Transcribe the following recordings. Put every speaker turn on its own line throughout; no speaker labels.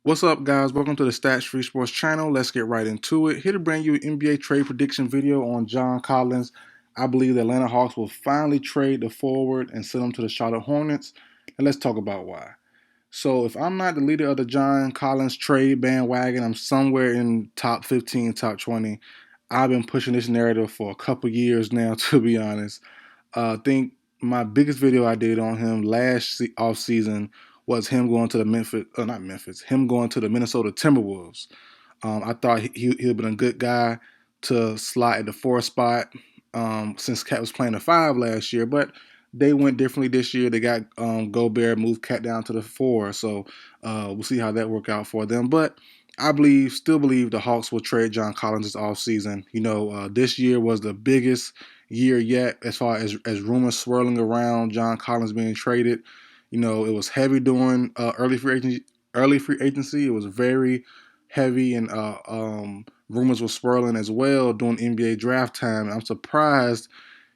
What's up, guys? Welcome to the Stats Free Sports channel. Let's get right into it. Here to bring you an NBA trade prediction video on John Collins. I believe the Atlanta Hawks will finally trade the forward and send him to the Charlotte Hornets. And let's talk about why. So, if I'm not the leader of the John Collins trade bandwagon, I'm somewhere in top 15, top 20. I've been pushing this narrative for a couple years now, to be honest. I think my biggest video I did on him last off season was him going to the not Memphis, him going to the Minnesota Timberwolves. I thought he'd been a good guy to slide at the 4 spot since Cat was playing the 5 last year, but they went differently this year. They got Gobert, moved Cat down to the 4, so we'll see how that work out for them. But still believe the Hawks will trade John Collins this offseason. This year was the biggest year yet as far as rumors swirling around John Collins being traded. It was heavy during early free agency. It was very heavy, and rumors were swirling as well during NBA draft time. I'm surprised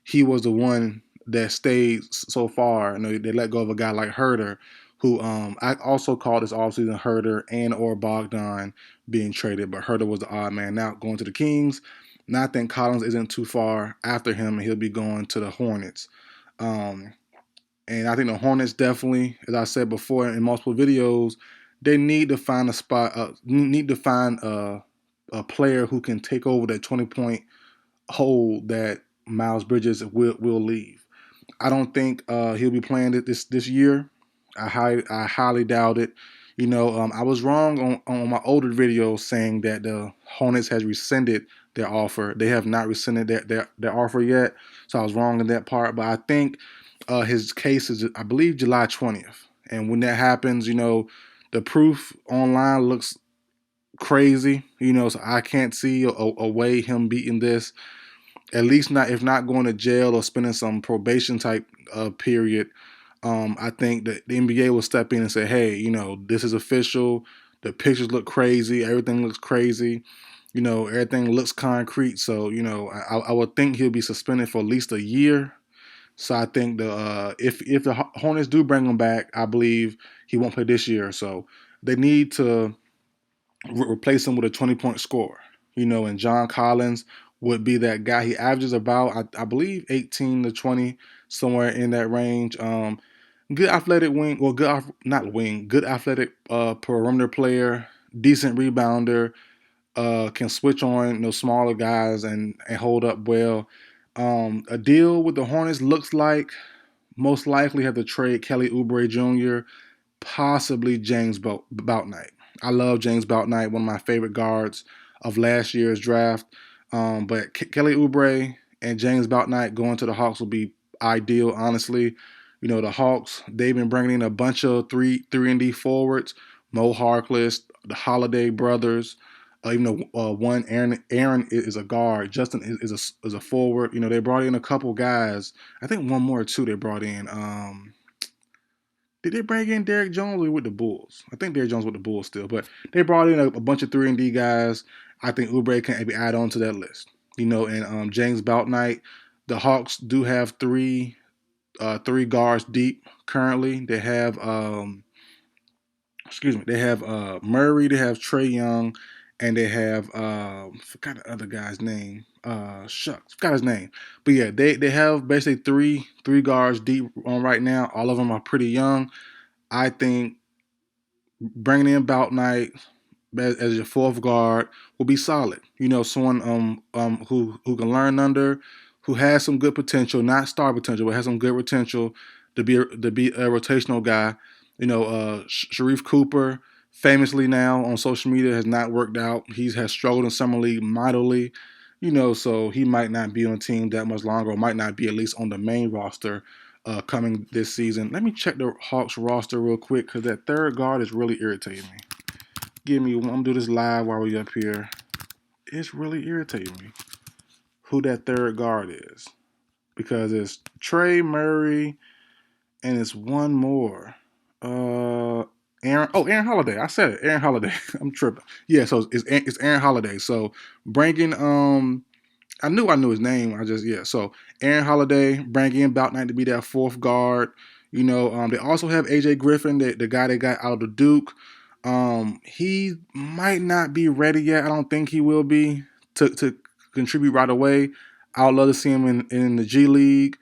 he was the one that stayed so far. They let go of a guy like Herter, who I also called this offseason Herter and or Bogdan being traded, but Herter was the odd man out going to the Kings. Now I think Collins isn't too far after him, and he'll be going to the Hornets. And I think the Hornets definitely, as I said before in multiple videos, they need to find a spot, need to find a player who can take over that 20-point hole that Miles Bridges will leave. I don't think he'll be playing it this year. I highly doubt it. I was wrong on my older videos saying that the Hornets has rescinded their offer. They have not rescinded their offer yet, so I was wrong in that part. But I think his case is, I believe, July 20th. And when that happens, the proof online looks crazy. So I can't see a way him beating this. At least not if not going to jail or spending some probation type period. I think that the NBA will step in and say, hey, this is official. The pictures look crazy. Everything looks crazy. Everything looks concrete. So, I would think he'll be suspended for at least a year. So I think if the Hornets do bring him back, I believe he won't play this year. So they need to replace him with a 20-point scorer. And John Collins would be that guy. He averages about, I believe, 18 to 20, somewhere in that range. Good athletic wing, or good athletic perimeter player, decent rebounder, can switch on those smaller guys and hold up well. A deal with the Hornets looks like most likely have to trade Kelly Oubre Jr., possibly James Bouknight. I love James Bouknight, one of my favorite guards of last year's draft. But Kelly Oubre and James Bouknight going to the Hawks will be ideal, honestly. The Hawks, they've been bringing in a bunch of 3-and-D forwards, Mo Harkless, the Holiday brothers. Even though one Aaron is a guard, Justin is a forward. They brought in a couple guys. I think one more or two they brought in. Did they bring in Derrick Jones or with the Bulls? I think Derrick Jones with the Bulls still, but they brought in a bunch of 3-and-D guys. I think Oubre can maybe add on to that list. And James Bouknight. The Hawks do have three guards deep currently. They have Murray, they have Trae Young, and they have forgot the other guy's name. Forgot his name. But yeah, they have basically three guards deep on right now. All of them are pretty young. I think bringing in Bouknight as your fourth guard will be solid. Someone who can learn under, who has some good potential, not star potential, but has some good potential to be a rotational guy. Sharif Cooper, famously now on social media, has not worked out. He has struggled in summer league mightily. So he might not be on the team that much longer, or might not be at least on the main roster coming this season. Let me check the Hawks roster real quick, because that third guard is really irritating me. I'm gonna do this live while we're up here. It's really irritating me who that third guard is, because it's Trey Murray and it's one more. Aaron Holiday. I said it. Aaron Holiday. I'm tripping. Yeah, so it's Aaron Holiday. So bringing I knew his name. So Aaron Holiday, bringing in Bouknight to be that fourth guard. They also have AJ Griffin, the guy they got out of the Duke. He might not be ready yet. I don't think he will be to contribute right away. I would love to see him in the G League.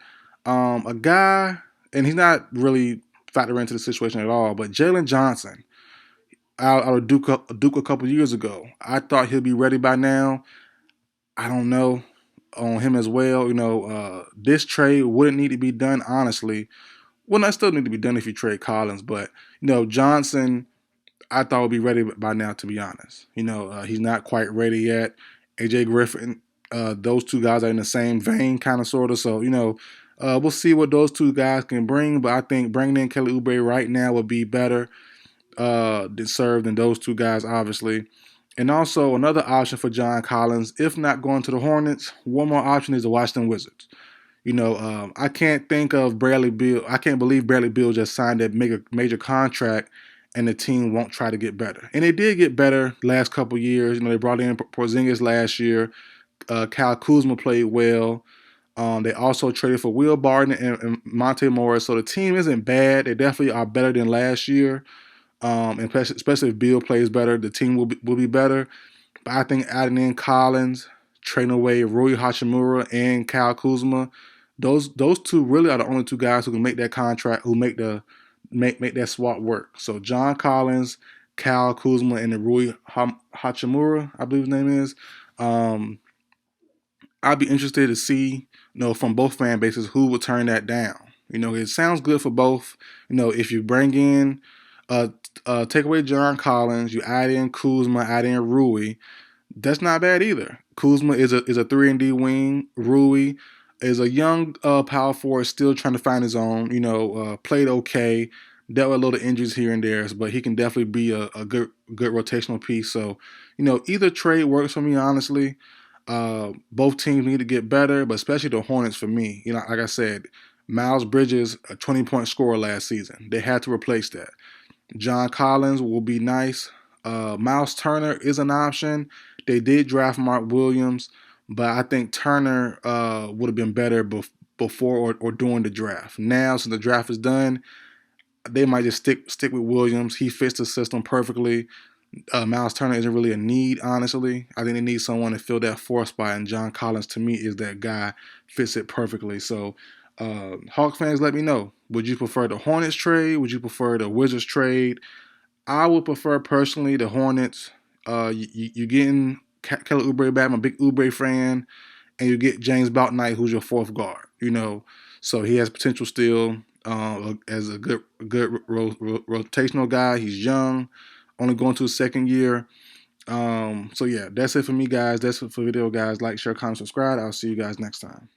A guy, and he's not really factored into the situation at all, but Jalen Johnson out of Duke a couple years ago. I thought he'll be ready by now. I don't know on him as well. This trade wouldn't need to be done, honestly. Well, that still need to be done if you trade Collins, but Johnson, I thought would be ready by now, to be honest. He's not quite ready yet. AJ Griffin, those two guys are in the same vein, kind of, sort of. So, we'll see what those two guys can bring. But I think bringing in Kelly Oubre right now would be better served than those two guys, obviously. And also another option for John Collins, if not going to the Hornets, one more option is the Washington Wizards. I can't think of Bradley Beal. I can't believe Bradley Beal just signed that major contract and the team won't try to get better. And they did get better last couple years. They brought in Porzingis last year. Kyle Kuzma played well. They also traded for Will Barton and Monte Morris. So the team isn't bad. They definitely are better than last year. And especially if Beal plays better, the team will be better. But I think adding in Collins, trading away Rui Hachimura and Kyle Kuzma, those two really are the only two guys who can make that contract, who make that swap work. So John Collins, Kyle Kuzma, and the Rui Hachimura, I believe his name is. I'd be interested to see, from both fan bases, who would turn that down. It sounds good for both. If you bring in, take away John Collins, you add in Kuzma, add in Rui, that's not bad either. Kuzma is a 3-and-D wing. Rui is a young power forward, still trying to find his own. Played okay, dealt with a little injuries here and there, but he can definitely be a good rotational piece. So, either trade works for me, honestly. Both teams need to get better, but especially the Hornets for me. Like I said, Miles Bridges, a 20-point scorer last season. They had to replace that. John Collins will be nice. Miles Turner is an option. They did draft Mark Williams, but I think Turner would have been better before or during the draft. Now, since the draft is done, they might just stick with Williams. He fits the system perfectly. Miles Turner isn't really a need, honestly. I think they need someone to fill that 4th spot, and John Collins, to me, is that guy. Fits it perfectly. So, Hawks fans, let me know. Would you prefer the Hornets trade? Would you prefer the Wizards trade? I would prefer, personally, the Hornets. You're getting Kelly Oubre back. I'm a big Oubre fan. And you get James Bouknight, who's your 4th guard. So he has potential still as a good rotational guy. He's young, only going to his 2nd year. So yeah, that's it for me, guys. That's it for the video, guys. Like, share, comment, subscribe. I'll see you guys next time.